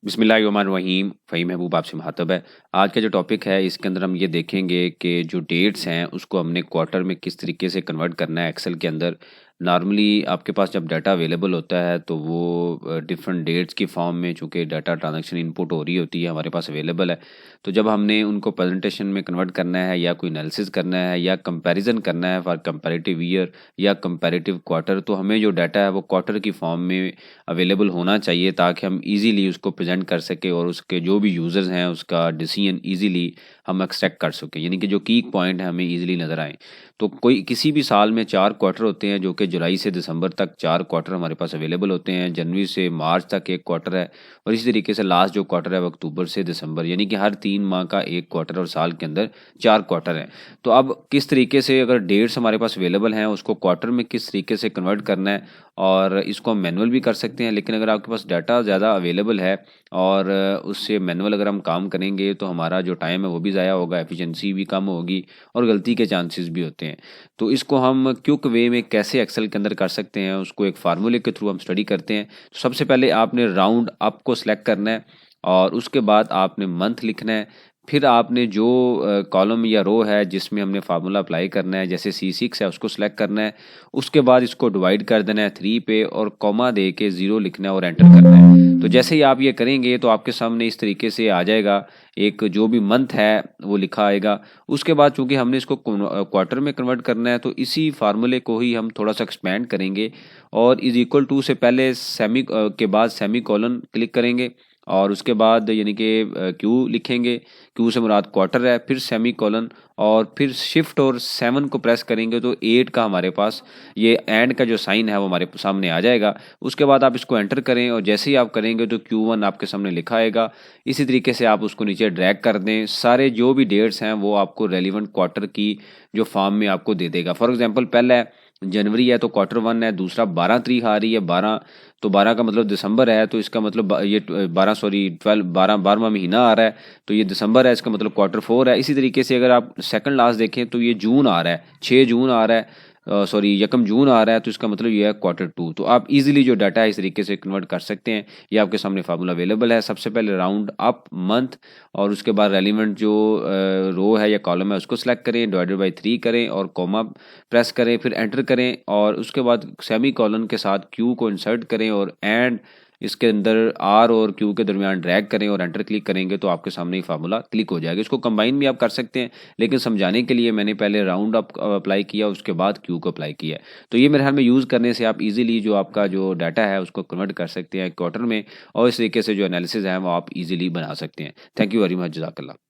बिस्मिल्लाहिर्रहमानिर्रहीम। फ़हीम महबूब आपसे मुखातब है। आज का जो टॉपिक है इसके अंदर हम ये देखेंगे कि जो डेट्स हैं उसको हमने क्वार्टर में किस तरीके से कन्वर्ट करना है एक्सेल के अंदर। नॉर्मली आपके पास जब डाटा अवेलेबल होता है तो वो डिफरेंट डेट्स की फॉर्म में चूँकि डाटा ट्रांज़ैक्शन इनपुट हो रही होती है हमारे पास अवेलेबल है। तो जब हमने उनको प्रेज़ेंटेशन में कन्वर्ट करना है या कोई एनालिसिस करना है या कंपैरिज़न करना है फॉर कंपैरेटिव ईयर या कंपैरेटिव क्वार्टर, तो हमें जो डाटा है वो क्वार्टर की फॉर्म में अवेलेबल होना चाहिए ताकि हम इजीली उसको प्रेज़ेंट कर सकें और उसके जो भी यूज़र्स हैं उसका डिसीजन इजीली हम एक्सट्रैक्ट कर सकें। यानी कि जो की पॉइंट है हमें इजीली नज़र आएँ। तो कोई किसी भी साल में 4 क्वार्टर होते हैं जो कि जुलाई से दिसंबर तक 4 क्वार्टर हमारे पास अवेलेबल होते हैं। जनवरी से मार्च तक 1 क्वार्टर है और इसी तरीके से लास्ट जो क्वार्टर है वो अक्टूबर से दिसंबर, यानी कि हर 3 माह का 1 क्वार्टर और साल के अंदर 4 क्वार्टर हैं। तो अब किस तरीके से अगर डेट्स हमारे पास अवेलेबल हैं उसको क्वार्टर में किस तरीके से कन्वर्ट करना है, और इसको हम मैनुअल भी कर सकते हैं। लेकिन अगर आपके पास डाटा ज़्यादा अवेलेबल है और उससे मैनुअल अगर हम काम करेंगे तो हमारा जो टाइम है वो भी ज़ाया होगा, एफिशिएंसी भी कम होगी और गलती के चांसेस भी होते हैं। तो इसको हम क्विक वे में कैसे एक्सेल के अंदर कर सकते हैं उसको एक फार्मूले के थ्रू हम स्टडी करते हैं। तो सबसे पहले आपने राउंड अप को सिलेक्ट करना है और उसके बाद आपने मंथ लिखना है। फिर आपने जो कॉलम या रो है जिसमें हमने फार्मूला अप्लाई करना है, जैसे C6 है उसको सिलेक्ट करना है। उसके बाद इसको डिवाइड कर देना है 3 पे और कॉमा दे के 0 लिखना है और एंटर करना है। तो जैसे ही आप ये करेंगे तो आपके सामने इस तरीके से आ जाएगा, एक जो भी मंथ है वो लिखा आएगा। उसके बाद चूँकि हमने इसको क्वार्टर में कन्वर्ट करना है तो इसी फार्मूले को ही हम थोड़ा-सा एक्सपेंड करेंगे और इज़ इक्वल टू से पहले के बाद सेमीकोलन क्लिक करेंगे और उसके बाद यानी कि क्यू लिखेंगे। क्यू से मुराद क्वार्टर है, फिर सेमीकोलन और फिर शिफ्ट और 7 को प्रेस करेंगे तो 8 का हमारे पास ये एंड का जो साइन है वो हमारे सामने आ जाएगा। उसके बाद आप इसको एंटर करें और जैसे ही आप करेंगे तो Q1 आपके सामने लिखा आएगा। इसी तरीके से आप उसको नीचे ड्रैग कर दें। सारे जो भी डेट्स हैं वो आपको रेलेवेंट क्वार्टर की जो फॉर्म में आपको दे देगा। फॉर एग्ज़ाम्पल पहला है जनवरी है तो क्वार्टर 1 है, दूसरा 12 तारीख आ रही है 12, तो 12 का मतलब दिसंबर है, तो इसका मतलब 12वां महीना आ रहा है तो ये दिसंबर है, इसका मतलब क्वार्टर 4 है। इसी तरीके से अगर आप सेकंड लास्ट देखें तो ये जून आ रहा है, 6 जून आ रहा है, यकम जून आ रहा है, तो इसका मतलब ये है क्वार्टर 2। तो आप इजीली जो डाटा है इस तरीके से कन्वर्ट कर सकते हैं। ये आपके सामने फार्मूला अवेलेबल है। सबसे पहले राउंड अप मंथ और उसके बाद रेलिवेंट जो रो है या कॉलम है उसको सेलेक्ट करें, डिवाइडेड बाय 3 करें और कॉमा प्रेस करें, फिर एंटर करें और उसके बाद सेमीकोलन के साथ क्यू को इंसर्ट करें और एंड इसके अंदर आर और क्यू के दरमियान ड्रैग करें और एंटर क्लिक करेंगे तो आपके सामने ही फार्मूला क्लिक हो जाएगा। इसको कंबाइन भी आप कर सकते हैं, लेकिन समझाने के लिए मैंने पहले राउंड अप अप्लाई किया उसके बाद क्यू को अप्लाई किया है। तो ये मेरे ख्याल में यूज़ करने से आप इजीली जो आपका जो डाटा है उसको कन्वर्ट कर सकते हैं क्वार्टर में और इस तरीके से जो एनालिसिस है वो आप इजीली बना सकते हैं। थैंक यू वेरी मच, जज़ाकल्लाह।